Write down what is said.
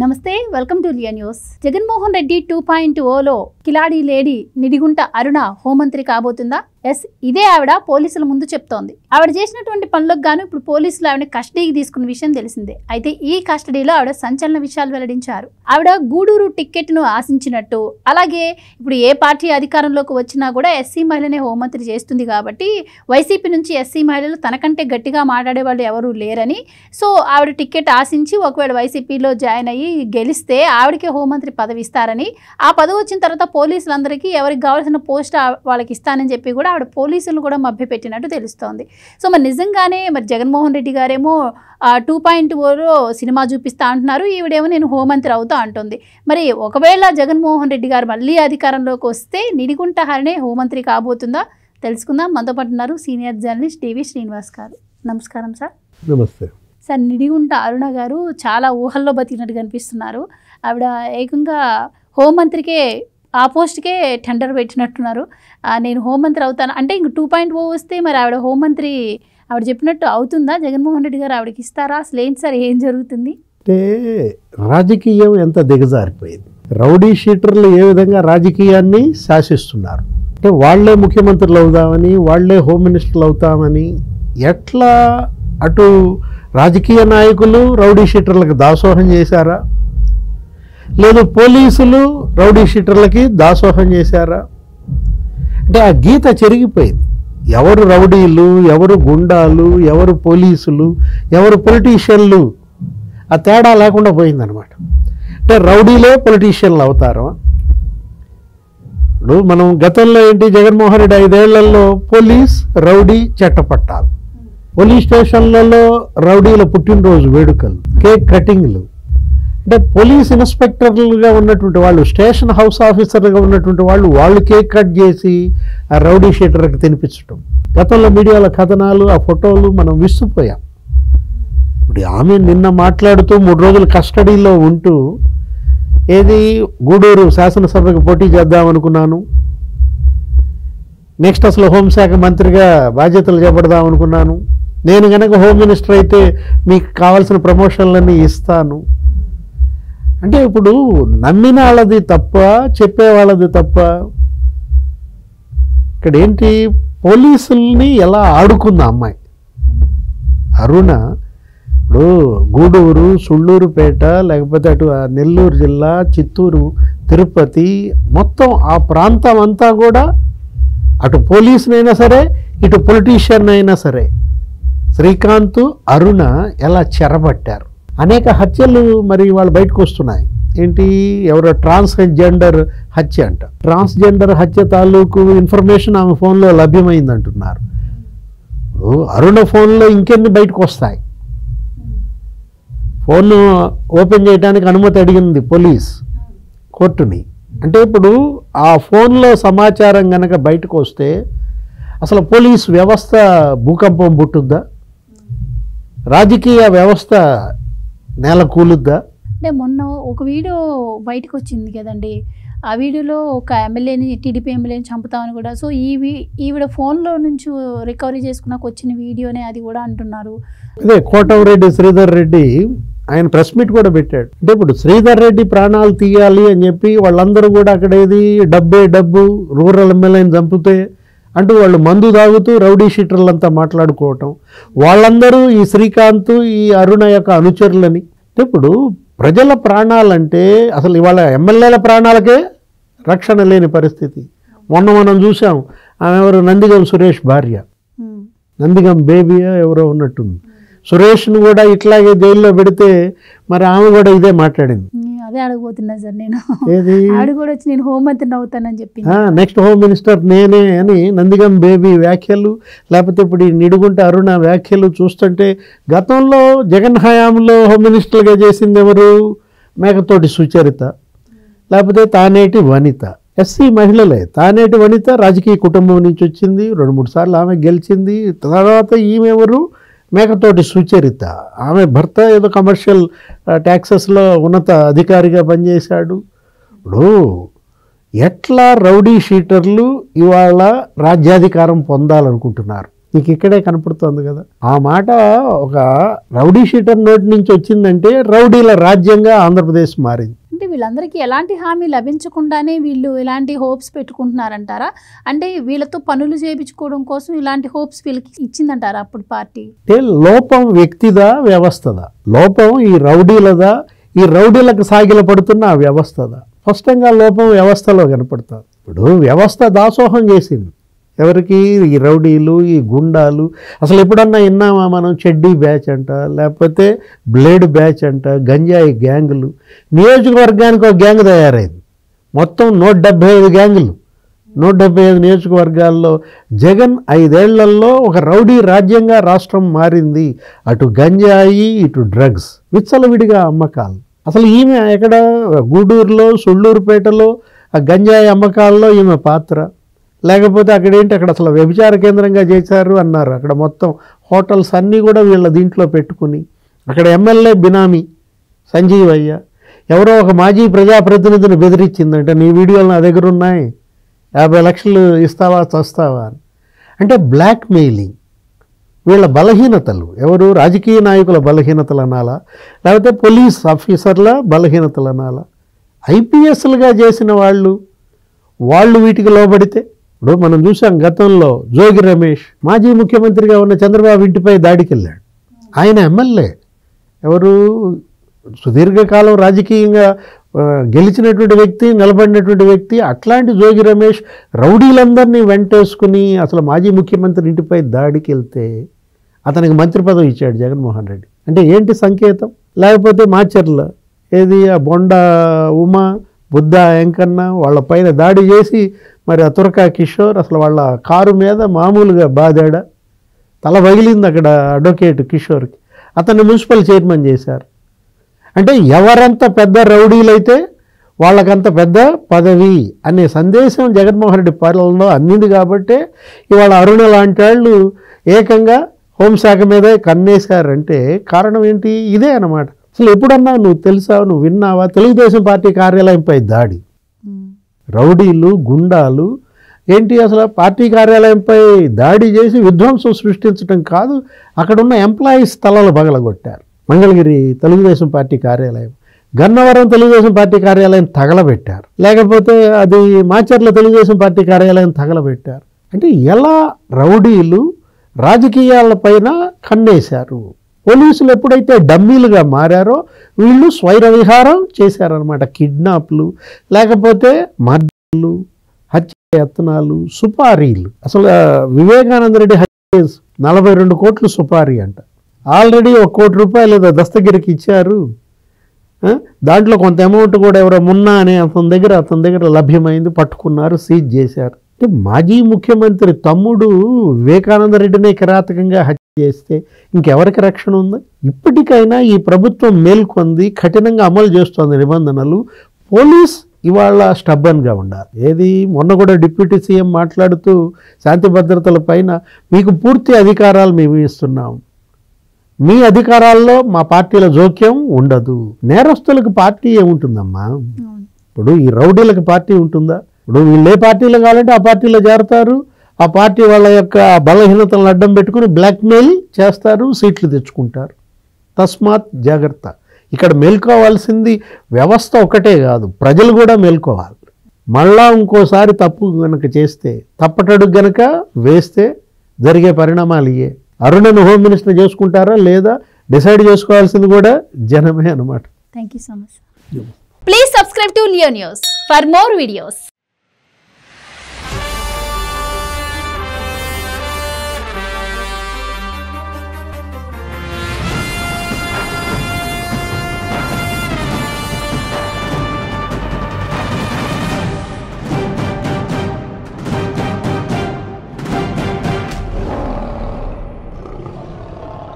నమస్తే welcome to Liya News. Jaganmohan Reddy 2.0లో కిలాడి లేడీ నిడిగుంట అరుణ హోంమంత్రి కాబోతుందా? ఎస్, ఇదే ఆవిడ పోలీసుల ముందు చెప్తోంది. ఆవిడ చేసినటువంటి పనులకు గాను ఇప్పుడు పోలీసులు ఆవిడ కస్టడీకి తీసుకున్న విషయం తెలిసిందే. అయితే ఈ కస్టడీలో ఆవిడ సంచలన విషయాలు వెల్లడించారు. ఆవిడ గూడూరు టికెట్ను ఆశించినట్టు, అలాగే ఇప్పుడు ఏ పార్టీ అధికారంలోకి వచ్చినా కూడా ఎస్సీ మహిళనే హోంమంత్రి చేస్తుంది కాబట్టి వైసీపీ నుంచి ఎస్సీ మహిళలు తనకంటే గట్టిగా మాట్లాడే వాళ్ళు ఎవరూ లేరని, సో ఆవిడ టికెట్ ఆశించి ఒకవేళ వైసీపీలో జాయిన్ అయ్యి గెలిస్తే ఆవిడకే హోంమంత్రి పదవి ఇస్తారని, ఆ పదవి వచ్చిన తర్వాత పోలీసులందరికీ ఎవరికి కావాల్సిన పోస్ట్ వాళ్ళకి ఇస్తానని చెప్పి కూడా ఆవిడ పోలీసులు కూడా మభ్యపెట్టినట్టు తెలుస్తోంది. సో మరి నిజంగానే మరి జగన్మోహన్ రెడ్డి గారేమో 2.0లో సినిమా చూపిస్తా అంటున్నారు, ఈవిడేమో నేను హోంమంత్రి అవుతా అంటుంది. మరి ఒకవేళ జగన్మోహన్ రెడ్డి గారు మళ్ళీ అధికారంలోకి వస్తే నిడిగుంట హరణే హోంమంత్రి కాబోతుందా తెలుసుకుందాం. మనతో పాటు ఉన్నారు సీనియర్ జర్నలిస్ట్ టీవీ శ్రీనివాస్ గారు. నమస్కారం సార్. నమస్తే సార్. నిడిగుంట అరుణ గారు చాలా ఊహల్లో బతికినట్టు కనిపిస్తున్నారు. ఆవిడ ఏకంగా హోంమంత్రికే ఆ పోస్ట్కే టెండర్ పెట్టినట్టున్నారు. నేను హోంమంత్రి అవుతాను అంటే ఇంక 2.0 వస్తే మరి ఆవిడ హోంమంత్రి ఆవిడ చెప్పినట్టు అవుతుందా? జగన్మోహన్ రెడ్డి గారు ఆవిడకి ఇస్తారా? అసలు ఏంటి సార్, ఏం జరుగుతుంది? అంటే రాజకీయం ఎంత దిగజారిపోయింది. రౌడీ షీటర్లు ఏ విధంగా రాజకీయాన్ని శాసిస్తున్నారు అంటే వాళ్లే ముఖ్యమంత్రులు అవుదామని, వాళ్లే హోమ్ మినిస్టర్లు అవుతామని, ఎట్లా అటు రాజకీయ నాయకులు రౌడీ షీటర్లకు దాసోహం చేశారా, లేదు పోలీసులు రౌడీ షీటర్లకి దాసోహం చేశారా? అంటే ఆ గీత చెరిగిపోయింది. ఎవరు రౌడీలు, ఎవరు గుండాలు, ఎవరు పోలీసులు, ఎవరు పొలిటీషియన్లు, ఆ తేడా లేకుండా పోయిందనమాట. అంటే రౌడీలే పొలిటీషియన్లు అవుతారు. ఇప్పుడు మనం గతంలో ఏంటి, జగన్మోహన్ రెడ్డి 5 ఏళ్లలో పోలీస్ రౌడీ చట్టపట్టాలు, పోలీస్ స్టేషన్లలో రౌడీల పుట్టినరోజు వేడుకలు, కేక్ కటింగ్లు, అంటే పోలీస్ ఇన్స్పెక్టర్లుగా ఉన్నటువంటి వాళ్ళు, స్టేషన్ హౌస్ ఆఫీసర్లుగా ఉన్నటువంటి వాళ్ళు కేక్ కట్ చేసి ఆ రౌడీ షీటర్కి తినిపించడం. గతంలో మీడియాలో కథనాలు, ఆ ఫోటోలు మనం విసిపోయాం. ఇప్పుడు ఆమె నిన్న మాట్లాడుతూ 3 రోజులు కస్టడీలో ఉంటూ ఏది గూడూరు శాసనసభకు పోటీ చేద్దామనుకున్నాను, నెక్స్ట్ అసలు హోంశాఖ మంత్రిగా బాధ్యతలు చేపడదాం అనుకున్నాను, నేను కనుక హోమ్ మినిస్టర్ అయితే మీకు కావాల్సిన ప్రమోషన్లన్నీ ఇస్తాను అంటే ఇప్పుడు నమ్మిన వాళ్ళది తప్ప, చెప్పే వాళ్ళది తప్ప. ఇక్కడ ఏంటి, పోలీసుల్ని ఎలా ఆడుకుంది అమ్మాయి అరుణ. ఇప్పుడు గూడూరు, సుళ్ళూరుపేట, లేకపోతే అటు నెల్లూరు జిల్లా, చిత్తూరు, తిరుపతి, మొత్తం ఆ ప్రాంతం అంతా కూడా అటు పోలీసునైనా సరే, ఇటు పొలిటీషియన్ అయినా సరే శ్రీకాంత్, అరుణ ఎలా చెరబట్టారు. అనేక హత్యలు మరి వాళ్ళు బయటకు వస్తున్నాయి. ఏంటి, ఎవరో ట్రాన్స్జెండర్ హత్య అంట. ట్రాన్స్జెండర్ హత్య తాలూకు ఇన్ఫర్మేషన్ ఆమె ఫోన్లో లభ్యమైంది అంటున్నారు. అరుణ ఫోన్లో ఇంకెన్ని బయటకు వస్తాయి. ఫోన్ ఓపెన్ చేయడానికి అనుమతి అడిగింది పోలీస్ కోర్టుని. అంటే ఇప్పుడు ఆ ఫోన్లో సమాచారం కనుక బయటకు వస్తే అసలు పోలీస్ వ్యవస్థ భూకంపం పుట్టుద్దా, రాజకీయ వ్యవస్థ నేల కూలుద్దా? అంటే మొన్న ఒక వీడియో బయటకు వచ్చింది కదండి, ఆ వీడియోలో ఒక ఎమ్మెల్యేని, టీడీపీ ఎమ్మెల్యేని చంపుతామని కూడా, సో ఈవిడ ఫోన్లో నుంచి రికవరీ చేసుకున్నాక వచ్చిన వీడియోనే అది కూడా అంటున్నారు. అదే కోటమిరెడ్డి శ్రీధర్ రెడ్డి ఆయన ప్రెస్ మీట్ కూడా పెట్టాడు. అంటే ఇప్పుడు శ్రీధర్ రెడ్డి ప్రాణాలు తీయాలి అని చెప్పి వాళ్ళందరూ కూడా అక్కడ ఏది డబ్బు రూరల్ ఎమ్మెల్యేని చంపితే అంటూ వాళ్ళు మందు తాగుతూ రౌడీ షీటర్లంతా మాట్లాడుకోవటం, వాళ్ళందరూ ఈ శ్రీకాంత్, ఈ అరుణ యొక్క అనుచరులని. ఇప్పుడు ప్రజల ప్రాణాలంటే అసలు ఇవాళ ఎమ్మెల్యేల ప్రాణాలకే రక్షణ లేని పరిస్థితి. మొన్న మనం చూసాం, ఆమె ఎవరు, నందిగం సురేష్ భార్య, నందిగం బేబీ ఎవరో ఉన్నట్టుంది. సురేష్ను కూడా ఇట్లాగే జైల్లో పెడితే మరి ఆమె కూడా ఇదే మాట్లాడింది. అదే అడగబోతున్నా సార్, నేను ఆవిడ కూడా వచ్చి నేను హోంమంత్రిని అవుతానని చెప్పి, నెక్స్ట్ హోమ్ మినిస్టర్ నేనే అని నందిగం బేబీ వ్యాఖ్యలు, లేకపోతే ఇప్పుడు ఈ నిడుగుంట అరుణ వ్యాఖ్యలు చూస్తుంటే, గతంలో జగన్ హయాంలో హోమ్ మినిస్టర్గా చేసింది ఎవరు, మేకతోటి సుచరిత, లేకపోతే తానేటి వనిత. ఎస్సీ మహిళలే. తానేటి వనిత రాజకీయ కుటుంబం నుంచి వచ్చింది, 2-3 సార్లు ఆమె గెలిచింది. తర్వాత ఈమె ఎవరు, మేకతోటి సుచరిత. ఆమె భర్త ఏదో కమర్షియల్ ట్యాక్సెస్లో ఉన్నత అధికారిగా పనిచేశాడు. ఇప్పుడు ఎట్లా రౌడీ షీటర్లు ఇవాళ రాజ్యాధికారం పొందాలనుకుంటున్నారు. నీకు ఇక్కడే కనపడుతోంది కదా. ఆ మాట ఒక రౌడీ షీటర్ నోటి నుంచి వచ్చిందంటే రౌడీల రాజ్యంగా ఆంధ్రప్రదేశ్ మారింది. అంటే వీళ్ళందరికీ ఎలాంటి హామీ లభించకుండానే వీళ్ళు ఇలాంటి హోప్స్ పెట్టుకుంటున్నారంటారా? అంటే వీళ్ళతో పనులు చేయించుకోవడం కోసం ఇలాంటి హోప్స్ వీళ్ళకి ఇచ్చిందంటారా అప్పుడు పార్టీ? అంటే లోపం వ్యక్తిదా వ్యవస్థదా? లోపం ఈ రౌడీలదా, ఈ రౌడీలకు సాగిల పడుతున్న ఆ వ్యవస్థదా? స్పష్టంగా లోపం వ్యవస్థలో కనపడుతుంది. ఇప్పుడు వ్యవస్థ దాసోహం చేసింది ఎవరికి? ఈ రౌడీలు, ఈ గుండాలు. అసలు ఎప్పుడన్నా విన్నామా మనం చెడ్డీ బ్యాచ్ అంట, లేకపోతే బ్లేడ్ బ్యాచ్ అంట, గంజాయి గ్యాంగులు. నియోజకవర్గానికి ఒక గ్యాంగ్ తయారైంది. మొత్తం 175 గ్యాంగులు, 175 నియోజకవర్గాల్లో. జగన్ 5 ఏళ్లలో ఒక రౌడీ రాజ్యంగా రాష్ట్రం మారింది. అటు గంజాయి, ఇటు డ్రగ్స్, విచ్చలవిడిగా అమ్మకాలు. అసలు ఈమె ఎక్కడ? గూడూరులో, సుళ్ళూరుపేటలో ఆ గంజాయి అమ్మకాల్లో ఈమె పాత్ర. లేకపోతే అక్కడేంటి, అక్కడ అసలు వ్యభిచార కేంద్రంగా చేశారు అన్నారు. అక్కడ మొత్తం హోటల్స్ అన్నీ కూడా వీళ్ళ దీంట్లో పెట్టుకుని, అక్కడ ఎమ్మెల్యే బినామీ సంజీవయ్య ఎవరో ఒక మాజీ ప్రజాప్రతినిధిని బెదిరించిందంటే, నీ వీడియోలు నా దగ్గర ఉన్నాయి, 50 లక్షలు ఇస్తావా చస్తావా అని. అంటే బ్లాక్ మెయిలింగ్. వీళ్ళ బలహీనతలు ఎవరు? రాజకీయ నాయకుల బలహీనతలు అనాలా, లేకపోతే పోలీస్ ఆఫీసర్ల బలహీనతలు అనాలా? ఐపీఎస్లుగా చేసిన వాళ్ళు వీటికి లోబడితే. ఇప్పుడు మనం చూసాం గతంలో జోగి రమేష్ మాజీ ముఖ్యమంత్రిగా ఉన్న చంద్రబాబు ఇంటిపై దాడికి వెళ్ళాడు. ఆయన ఎమ్మెల్యే, ఎవరు? సుదీర్ఘకాలం రాజకీయంగా గెలిచినటువంటి వ్యక్తి, నిలబడినటువంటి వ్యక్తి. అట్లాంటి జోగి రమేష్ రౌడీలందరినీ వెంటేసుకుని అసలు మాజీ ముఖ్యమంత్రి ఇంటిపై దాడికి వెళ్తే అతనికి మంత్రి పదవి ఇచ్చాడు జగన్మోహన్ రెడ్డి. అంటే ఏంటి సంకేతం? లేకపోతే మాచర్ల ఏది ఆ బొండ ఉమా, బుద్ధ వెంకన్న వాళ్ళ పైన దాడి చేసి మరి ఆ తురకా కిషోర్ అసలు వాళ్ళ కారు మీద మామూలుగా బాదాడా, తల పగిలింది అక్కడ అడ్వకేట్ కిషోర్కి. అతన్ని మున్సిపల్ చైర్మన్ చేశారు. అంటే ఎవరంత పెద్ద రౌడీలైతే వాళ్ళకంత పెద్ద పదవి అనే సందేశం జగన్మోహన్ రెడ్డి పాలనలో అందింది. కాబట్టే ఇవాళ అరుణ లాంటి వాళ్ళు ఏకంగా హోంశాఖ మీదే కన్నేశారంటే కారణం ఏంటి? ఇదే అన్నమాట. అసలు ఎప్పుడన్నా నువ్వు తెలుసా, నువ్వు విన్నావా? తెలుగుదేశం పార్టీ కార్యాలయంపై దాడి, రౌడీలు, గుండాలు ఏంటి? అసలు పార్టీ కార్యాలయంపై దాడి చేసి విధ్వంసం సృష్టించడం కాదు, అక్కడున్న ఎంప్లాయీస్ తలలు పగలగొట్టారు. మంగళగిరి తెలుగుదేశం పార్టీ కార్యాలయం, గన్నవరం తెలుగుదేశం పార్టీ కార్యాలయం తగలబెట్టారు. లేకపోతే అది మాచర్ల తెలుగుదేశం పార్టీ కార్యాలయం తగలబెట్టారు. అంటే ఎలా రౌడీలు రాజకీయాలపైన కన్నేశారు. పోలీసులు ఎప్పుడైతే డమ్మీలుగా మారారో వీళ్ళు స్వైర విహారం చేశారనమాట. కిడ్నాప్లు, లేకపోతే మర్డర్లు, హత్య యత్నాలు, సుపారీలు. అసలు వివేకానంద రెడ్డి హత్య 42 కోట్లు సుపారీ అంట. ఆల్రెడీ 1 కోటి రూపాయలు ఏదో దస్తగిరికి ఇచ్చారు. దాంట్లో కొంత అమౌంట్ కూడా ఎవరో మున్నా అనే అతని దగ్గర లభ్యమైంది, పట్టుకున్నారు, సీజ్ చేశారు. అంటే మాజీ ముఖ్యమంత్రి తమ్ముడు వివేకానంద రెడ్డినే కిరాతకంగా హత్య చేస్తే ఇంకెవరికి రక్షణ ఉంది? ఇప్పటికైనా ఈ ప్రభుత్వం మేల్కొంది, కఠినంగా అమలు చేస్తోంది నిబంధనలు. పోలీస్ ఇవాళ స్టబ్బన్గా ఉండాలి. ఏది మొన్న కూడా డిప్యూటీ సీఎం మాట్లాడుతూ శాంతి భద్రతల పైన మీకు పూర్తి అధికారాలు మేము ఇస్తున్నాం, మీ అధికారాల్లో మా పార్టీల జోక్యం ఉండదు. నేరస్తులకు పార్టీ ఏముంటుందమ్మా? ఇప్పుడు ఈ రౌడీలకు పార్టీ ఉంటుందా? ఇప్పుడు వీళ్ళు ఏ పార్టీలో కావాలంటే ఆ పార్టీలో చేరతారు, ఆ పార్టీ వాళ్ళ యొక్క బలహీనతలను అడ్డం పెట్టుకుని బ్లాక్మెయిల్ చేస్తారు, సీట్లు తెచ్చుకుంటారు. తస్మాత్ జాగ్రత్త. ఇక్కడ మేల్కోవాల్సింది వ్యవస్థ ఒకటే కాదు, ప్రజలు కూడా మేల్కోవాలి. మళ్ళా ఇంకోసారి తప్పు గనక చేస్తే, తప్పటడుగు గనక వేస్తే జరిగే పరిణామాలు ఇయే. అరుణను హోమ్ మినిస్టర్ చేసుకుంటారా లేదా డిసైడ్ చేసుకోవాల్సింది కూడా జనమే అన్నమాట. Thank you so much. Please subscribe to Leo news for more videos.